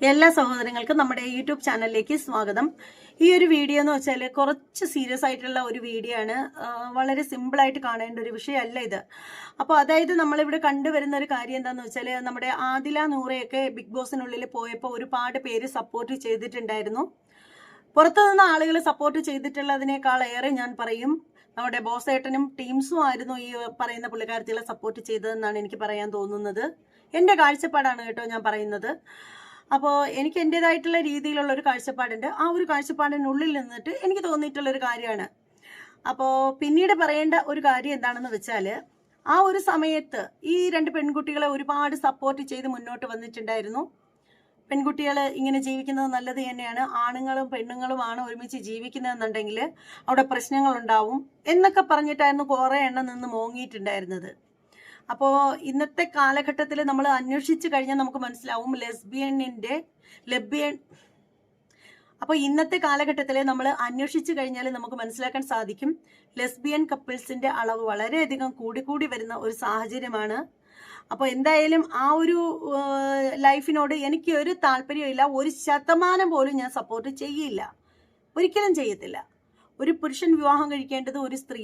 എല്ലാ സഹോദരങ്ങൾക്കും നമ്മുടെ യൂട്യൂബ് ചാനലിലേക്ക് സ്വാഗതം. ഈ ഒരു വീഡിയോ എന്ന് വെച്ചാൽ കുറച്ച് സീരിയസ് ആയിട്ടുള്ള ഒരു വീഡിയോ ആണ്. വളരെ സിമ്പിളായിട്ട് കാണേണ്ട ഒരു വിഷയമല്ല ഇത്. അപ്പോൾ അതായത് നമ്മളിവിടെ കണ്ടുവരുന്ന ഒരു കാര്യം എന്താണെന്ന് വെച്ചാൽ, നമ്മുടെ ആദില നൂറയൊക്കെ ബിഗ് ബോസിനുള്ളിൽ പോയപ്പോൾ ഒരുപാട് പേര് സപ്പോർട്ട് ചെയ്തിട്ടുണ്ടായിരുന്നു. പുറത്തുനിന്ന് ആളുകൾ സപ്പോർട്ട് ചെയ്തിട്ടുള്ളതിനേക്കാളേറെ ഞാൻ പറയും നമ്മുടെ ബോസേട്ടനും ടീംസും ആയിരുന്നു ഈ പറയുന്ന പുള്ളിക്കാരത്തികളെ സപ്പോർട്ട് ചെയ്തതെന്നാണ് എനിക്ക് പറയാൻ തോന്നുന്നത്. എൻ്റെ കാഴ്ചപ്പാടാണ് കേട്ടോ ഞാൻ പറയുന്നത്. അപ്പോൾ എനിക്ക് എൻ്റെതായിട്ടുള്ള രീതിയിലുള്ള ഒരു കാഴ്ചപ്പാടുണ്ട്. ആ ഒരു കാഴ്ചപ്പാടിനുള്ളിൽ നിന്നിട്ട് എനിക്ക് തോന്നിയിട്ടുള്ളൊരു കാര്യമാണ്. അപ്പോൾ പിന്നീട് പറയേണ്ട ഒരു കാര്യം എന്താണെന്ന് വെച്ചാൽ, ആ ഒരു സമയത്ത് ഈ രണ്ട് പെൺകുട്ടികളെ ഒരുപാട് സപ്പോർട്ട് ചെയ്ത് മുന്നോട്ട് വന്നിട്ടുണ്ടായിരുന്നു. പെൺകുട്ടികൾ ഇങ്ങനെ ജീവിക്കുന്നത് നല്ലത് തന്നെയാണ്, ആണുങ്ങളും പെണ്ണുങ്ങളുമാണ് ഒരുമിച്ച് ജീവിക്കുന്നതെന്നുണ്ടെങ്കിൽ അവിടെ പ്രശ്നങ്ങളുണ്ടാവും എന്നൊക്കെ പറഞ്ഞിട്ടായിരുന്നു കുറേ എണ്ണം നിന്ന് മോങ്ങിയിട്ടുണ്ടായിരുന്നത്. അപ്പോൾ ഇന്നത്തെ കാലഘട്ടത്തിൽ നമ്മൾ അന്വേഷിച്ച് കഴിഞ്ഞാൽ നമുക്ക് മനസ്സിലാവും അപ്പോൾ ഇന്നത്തെ കാലഘട്ടത്തിൽ നമ്മൾ അന്വേഷിച്ച് കഴിഞ്ഞാൽ നമുക്ക് മനസ്സിലാക്കാൻ സാധിക്കും, ലെസ്ബിയൻ കപ്പിൾസിന്റെ അളവ് വളരെയധികം കൂടി വരുന്ന ഒരു സാഹചര്യമാണ്. അപ്പോൾ എന്തായാലും ആ ഒരു ലൈഫിനോട് എനിക്ക് ഒരു താല്പര്യമില്ല. 1% പോലും ഞാൻ സപ്പോർട്ട് ചെയ്യില്ല, ഒരിക്കലും ചെയ്യത്തില്ല. ഒരു പുരുഷൻ വിവാഹം കഴിക്കേണ്ടത് ഒരു സ്ത്രീ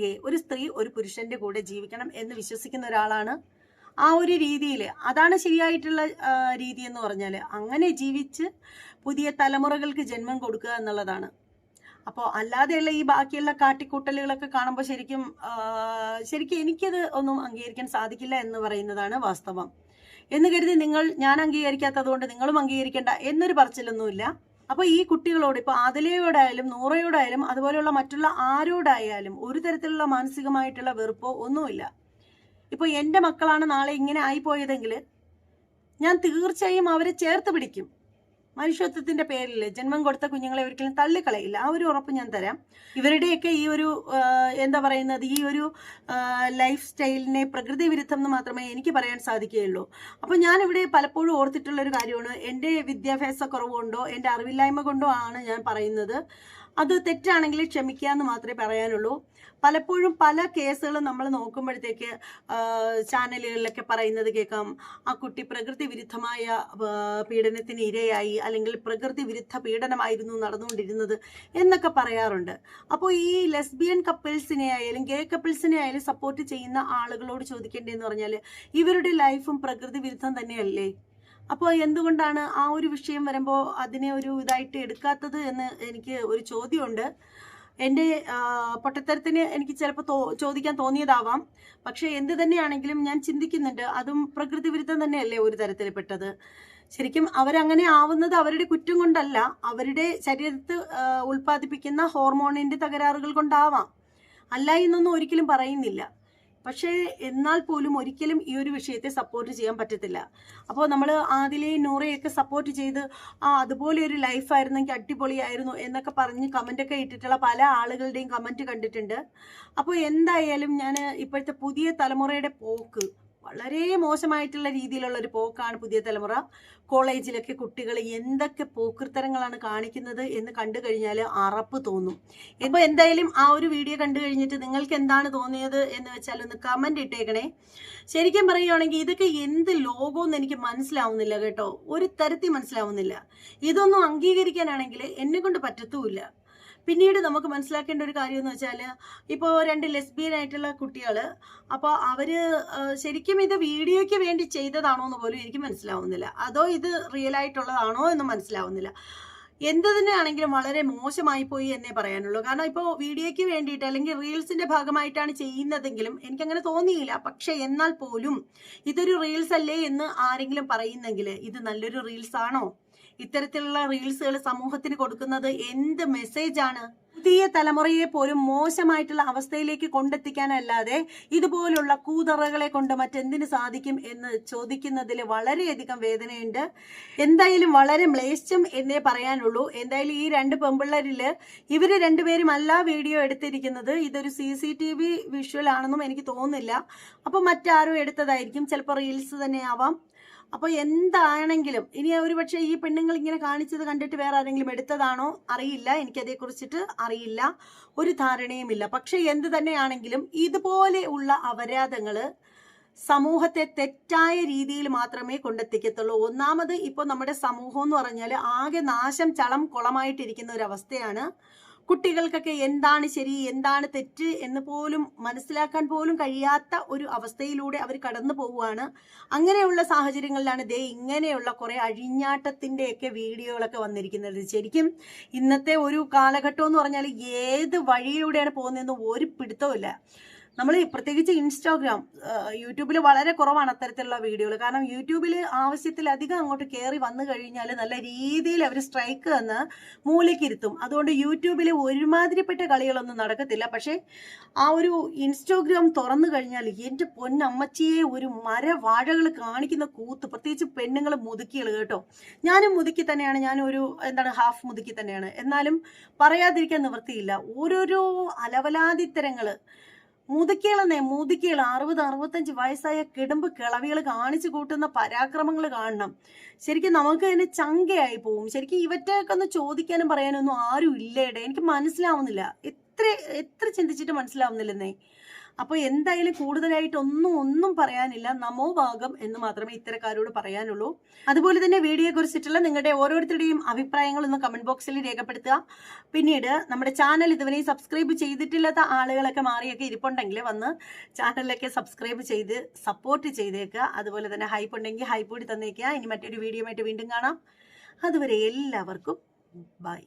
ഒരു പുരുഷന്റെ കൂടെ ജീവിക്കണം എന്ന് വിശ്വസിക്കുന്ന ഒരാളാണ്. ആ ഒരു രീതിയിൽ അതാണ് ശരിയായിട്ടുള്ള രീതി എന്ന് പറഞ്ഞാൽ, അങ്ങനെ ജീവിച്ച് പുതിയ തലമുറകൾക്ക് ജന്മം കൊടുക്കുക എന്നുള്ളതാണ്. അപ്പോൾ അല്ലാതെയുള്ള ഈ ബാക്കിയുള്ള കാട്ടിക്കൂട്ടലുകളൊക്കെ കാണുമ്പോൾ ശരിക്കും എനിക്കത് ഒന്നും അംഗീകരിക്കാൻ സാധിക്കില്ല എന്ന് പറയുന്നതാണ് വാസ്തവം. എന്ന് കരുതി ഞാൻ അംഗീകരിക്കാത്തത് കൊണ്ട് നിങ്ങളും അംഗീകരിക്കേണ്ട എന്നൊരു പറച്ചിലൊന്നുമില്ല. അപ്പോൾ ഈ കുട്ടികളോട്, ഇപ്പോൾ ആദിലയോടായാലും നൂറയോടായാലും അതുപോലെയുള്ള മറ്റുള്ള ആരോടായാലും ഒരു തരത്തിലുള്ള മാനസികമായിട്ടുള്ള വെറുപ്പോ ഒന്നുമില്ല. ഇപ്പോൾ എൻ്റെ മക്കളാണ് നാളെ ഇങ്ങനെ ആയിപ്പോയതെങ്കിൽ ഞാൻ തീർച്ചയായും അവരെ ചേർത്ത് പിടിക്കും. മനുഷ്യത്വത്തിന്റെ പേരിൽ ജന്മം കൊടുത്ത കുഞ്ഞുങ്ങളെ ഒരിക്കലും തള്ളിക്കളയില്ല, ആ ഒരു ഉറപ്പ് ഞാൻ തരാം. ഇവരുടെയൊക്കെ ഈ ഒരു ഈ ഒരു ലൈഫ് സ്റ്റൈലിനെ പ്രകൃതി വിരുദ്ധം എന്ന് മാത്രമേ എനിക്ക് പറയാൻ സാധിക്കുകയുള്ളൂ. അപ്പോൾ ഞാനിവിടെ പലപ്പോഴും ഓർത്തിട്ടുള്ള ഒരു കാര്യമാണ്, എൻ്റെ വിദ്യാഭ്യാസ കുറവുകൊണ്ടോ എൻ്റെ അറിവില്ലായ്മ കൊണ്ടോ ആണ് ഞാൻ പറയുന്നത്. അത് തെറ്റാണെങ്കിൽ ക്ഷമിക്കുക എന്ന് മാത്രമേ പറയാനുള്ളൂ. പലപ്പോഴും പല കേസുകളും നമ്മൾ നോക്കുമ്പോഴത്തേക്ക് ചാനലുകളിലൊക്കെ പറയുന്നത് കേൾക്കാം, ആ കുട്ടി പ്രകൃതി വിരുദ്ധമായ പീഡനത്തിന് ഇരയായി, അല്ലെങ്കിൽ പ്രകൃതി വിരുദ്ധ പീഡനമായിരുന്നു നടന്നുകൊണ്ടിരുന്നത് എന്നൊക്കെ പറയാറുണ്ട്. അപ്പോൾ ഈ ലെസ്ബിയൻ കപ്പിൾസിനെ ആയാലും ഗേ കപ്പിൾസിനെ ആയാലും സപ്പോർട്ട് ചെയ്യുന്ന ആളുകളോട് ചോദിക്കേണ്ടതെന്ന് പറഞ്ഞാൽ, ഇവരുടെ ലൈഫും പ്രകൃതി വിരുദ്ധം തന്നെയല്ലേ? അപ്പോൾ എന്തുകൊണ്ടാണ് ആ ഒരു വിഷയം വരുമ്പോൾ അതിനെ ഒരു ഇതായിട്ട് എടുക്കാത്തത് എന്ന് എനിക്ക് ഒരു ചോദ്യമുണ്ട്. എൻ്റെ പൊട്ടത്തരത്തിന് എനിക്ക് ചിലപ്പോൾ ചോദിക്കാൻ തോന്നിയതാവാം. പക്ഷെ എന്ത് തന്നെയാണെങ്കിലും ഞാൻ ചിന്തിക്കുന്നുണ്ട്, അതും പ്രകൃതി വിരുദ്ധം തന്നെയല്ലേ ഒരു തരത്തിൽ പെട്ടത്? ശരിക്കും അവരങ്ങനെ ആവുന്നത് അവരുടെ കുറ്റം കൊണ്ടല്ല, അവരുടെ ശരീരത്ത് ഉൽപ്പാദിപ്പിക്കുന്ന ഹോർമോണിന്റെ തകരാറുകൾ കൊണ്ടാവാം. അല്ല എന്നൊന്നും ഒരിക്കലും പറയുന്നില്ല. പക്ഷേ എന്നാൽ പോലും ഒരിക്കലും ഈ ഒരു വിഷയത്തെ സപ്പോർട്ട് ചെയ്യാൻ പറ്റത്തില്ല. അപ്പോൾ നമ്മൾ ആദിലയും നൂറയൊക്കെ സപ്പോർട്ട് ചെയ്ത് അതുപോലെ ഒരു ലൈഫായിരുന്നെങ്കിൽ അടിപൊളിയായിരുന്നു എന്നൊക്കെ പറഞ്ഞ് കമൻ്റൊക്കെ ഇട്ടിട്ടുള്ള പല ആളുകളുടെയും കമൻറ്റ് കണ്ടിട്ടുണ്ട്. അപ്പോൾ എന്തായാലും ഞാൻ ഇപ്പോഴത്തെ പുതിയ തലമുറയുടെ പോക്ക് വളരെ മോശമായിട്ടുള്ള രീതിയിലുള്ള ഒരു പോക്കാണ് പുതിയ തലമുറ. കോളേജിലൊക്കെ കുട്ടികൾ എന്തൊക്കെ പോക്കൃത്തരങ്ങളാണ് കാണിക്കുന്നത് എന്ന് കണ്ടു കഴിഞ്ഞാൽ അറപ്പ് തോന്നും. ഇപ്പോൾ എന്തായാലും ആ ഒരു വീഡിയോ കണ്ടു കഴിഞ്ഞിട്ട് നിങ്ങൾക്ക് എന്താണ് തോന്നിയത് എന്ന് വെച്ചാൽ ഒന്ന് കമന്റ് ഇട്ടേക്കണേ. ശരിക്കും പറയുകയാണെങ്കിൽ ഇതൊക്കെ എന്ത് ലോകമെന്ന് എനിക്ക് മനസ്സിലാവുന്നില്ല കേട്ടോ, ഒരു തരത്തിൽ മനസ്സിലാവുന്നില്ല. ഇതൊന്നും അംഗീകരിക്കാനാണെങ്കിൽ എന്നെ കൊണ്ട് പറ്റത്തുമില്ല. പിന്നീട് നമുക്ക് മനസ്സിലാക്കേണ്ട ഒരു കാര്യം എന്ന് വെച്ചാൽ, ഇപ്പോൾ 2 ലെസ്ബിയൻ ആയിട്ടുള്ള കുട്ടികൾ, അപ്പോൾ അവര് ശരിക്കും ഇത് വീഡിയോയ്ക്ക് വേണ്ടി ചെയ്തതാണോ എന്ന് പോലും എനിക്ക് മനസ്സിലാവുന്നില്ല, അതോ ഇത് റിയൽ ആയിട്ടുള്ളതാണോ എന്ന് മനസ്സിലാവുന്നില്ല. എന്ത് തന്നെയാണെങ്കിലും വളരെ മോശമായി പോയി എന്നേ പറയാനുള്ളൂ. കാരണം ഇപ്പോൾ വീഡിയോയ്ക്ക് വേണ്ടിയിട്ട് അല്ലെങ്കിൽ റീൽസിന്റെ ഭാഗമായിട്ടാണ് ചെയ്യുന്നതെങ്കിലും എനിക്കങ്ങനെ തോന്നിയില്ല. പക്ഷെ എന്നാൽ പോലും ഇതൊരു റീൽസ് അല്ലേ എന്ന് ആരെങ്കിലും പറയുന്നെങ്കിൽ ഇത് നല്ലൊരു റീൽസ് ആണോ? ഇത്തരത്തിലുള്ള റീൽസുകൾ സമൂഹത്തിന് കൊടുക്കുന്നത് എന്ത് മെസ്സേജാണ്? പുതിയ തലമുറയെ പോലും മോശമായിട്ടുള്ള അവസ്ഥയിലേക്ക് കൊണ്ടെത്തിക്കാനല്ലാതെ ഇതുപോലുള്ള കൂതറകളെ കൊണ്ട് മറ്റെന്തിനു സാധിക്കും എന്ന് ചോദിക്കുന്നതിൽ വളരെയധികം വേദനയുണ്ട്. എന്തായാലും വളരെ മ്ലേച്ഛം എന്നേ പറയാനുള്ളൂ. എന്തായാലും ഈ 2 പെമ്പിള്ളേരില് ഇവര് 2 പേരും അല്ല വീഡിയോ എടുത്തിരിക്കുന്നത്. ഇതൊരു CCTV വിഷ്വൽ ആണെന്നും എനിക്ക് തോന്നുന്നില്ല. അപ്പൊ മറ്റാരും എടുത്തതായിരിക്കും, ചിലപ്പോൾ റീൽസ് തന്നെ ആവാം. അപ്പോൾ എന്താണെങ്കിലും ഇനി ഒരുപക്ഷെ ഈ പെണ്ണുങ്ങൾ ഇങ്ങനെ കാണിച്ചത് കണ്ടിട്ട് വേറെ ആരെങ്കിലും എടുത്തതാണോ അറിയില്ല, എനിക്കതേക്കുറിച്ചിട്ട് അറിയില്ല, ഒരു ധാരണയുമില്ല. പക്ഷെ എന്ത് തന്നെയാണെങ്കിലും ഇതുപോലെ ഉള്ള അപരാധങ്ങൾ സമൂഹത്തെ തെറ്റായ രീതിയിൽ മാത്രമേ കൊണ്ടെത്തിക്കത്തുള്ളൂ. ഒന്നാമത് ഇപ്പോൾ നമ്മുടെ സമൂഹം എന്ന് പറഞ്ഞാൽ ആകെ നാശം ചളം കുളമായിട്ടിരിക്കുന്ന ഒരു അവസ്ഥയാണ്. കുട്ടികൾക്കൊക്കെ എന്താണ് ശരി എന്താണ് തെറ്റ് എന്ന് പോലും മനസ്സിലാക്കാൻ പോലും കഴിയാത്ത ഒരു അവസ്ഥയിലൂടെ അവർ കടന്നു പോവുകയാണ്. അങ്ങനെയുള്ള സാഹചര്യങ്ങളിലാണ് ഇങ്ങനെയുള്ള കുറെ അഴിഞ്ഞാട്ടത്തിൻ്റെയൊക്കെ വീഡിയോകളൊക്കെ വന്നിരിക്കുന്നത്. ശരിക്കും ഇന്നത്തെ ഒരു കാലഘട്ടം എന്ന് പറഞ്ഞാൽ ഏത് വഴിയിലൂടെയാണ് പോകുന്നതെന്ന് ഒരു പിടുത്തവുമില്ല. നമ്മൾ പ്രത്യേകിച്ച് ഇൻസ്റ്റാഗ്രാം, യൂട്യൂബിൽ വളരെ കുറവാണ് അത്തരത്തിലുള്ള വീഡിയോകൾ. കാരണം യൂട്യൂബിൽ ആവശ്യത്തിലധികം അങ്ങോട്ട് കയറി വന്നു കഴിഞ്ഞാൽ നല്ല രീതിയിൽ അവർ സ്ട്രൈക്ക് തന്ന് മൂലയ്ക്കിരുത്തും. അതുകൊണ്ട് യൂട്യൂബിൽ ഒരുമാതിരിപ്പെട്ട കളികളൊന്നും നടക്കത്തില്ല. പക്ഷേ ആ ഒരു ഇൻസ്റ്റാഗ്രാം തുറന്നു കഴിഞ്ഞാൽ എൻ്റെ പൊന്നമ്മച്ചിയെ ഒരു മരവാഴകൾ കാണിക്കുന്ന കൂത്ത്, പ്രത്യേകിച്ച് പെണ്ണുങ്ങൾ മുതുക്കികൾ കേട്ടോ. ഞാനും മുതുക്കി തന്നെയാണ്, ഞാനൊരു ഹാഫ് മുതുക്കി തന്നെയാണ്. എന്നാലും പറയാതിരിക്കാൻ നിവൃത്തിയില്ല. ഓരോരോ അലവലാതിത്തരങ്ങൾ മുതുക്കികൾ 60-65 വയസ്സായ കിടമ്പ് കിളവികൾ കാണിച്ചു കൂട്ടുന്ന പരാക്രമങ്ങൾ കാണണം. ശരിക്കും നമുക്ക് തന്നെ ചങ്കയായി പോവും. ശരിക്കും ഇവറ്റൊക്കെ ഒന്ന് ചോദിക്കാനും പറയാനൊന്നും ആരും ഇല്ലേടെ. എനിക്ക് മനസ്സിലാവുന്നില്ല, എത്ര ചിന്തിച്ചിട്ട് മനസ്സിലാവുന്നില്ലെന്നേ. അപ്പോൾ എന്തായാലും കൂടുതലായിട്ട് ഒന്നും പറയാനില്ല. നമോ ഭാഗം എന്ന് മാത്രമേ ഇത്തരക്കാരോട് പറയാനുള്ളൂ. അതുപോലെ തന്നെ വീഡിയോയെ കുറിച്ചിട്ടുള്ള നിങ്ങളുടെ ഓരോരുത്തരുടെയും അഭിപ്രായങ്ങളൊന്ന് കമന്റ് ബോക്സിൽ രേഖപ്പെടുത്തുക. പിന്നീട് നമ്മുടെ ചാനൽ ഇതുവരെ സബ്സ്ക്രൈബ് ചെയ്തിട്ടില്ലാത്ത ആളുകളൊക്കെ മാറിയൊക്കെ ഇരിപ്പുണ്ടെങ്കിൽ വന്ന് ചാനലിലൊക്കെ സബ്സ്ക്രൈബ് ചെയ്ത് സപ്പോർട്ട് ചെയ്തേക്കുക. അതുപോലെ തന്നെ ഹൈപ്പ് ഉണ്ടെങ്കിൽ ഹൈപ്പ് കൂടി തന്നേക്കുക. ഇനി മറ്റൊരു വീഡിയോ ആയിട്ട് വീണ്ടും കാണാം. അതുവരെ എല്ലാവർക്കും ബൈ.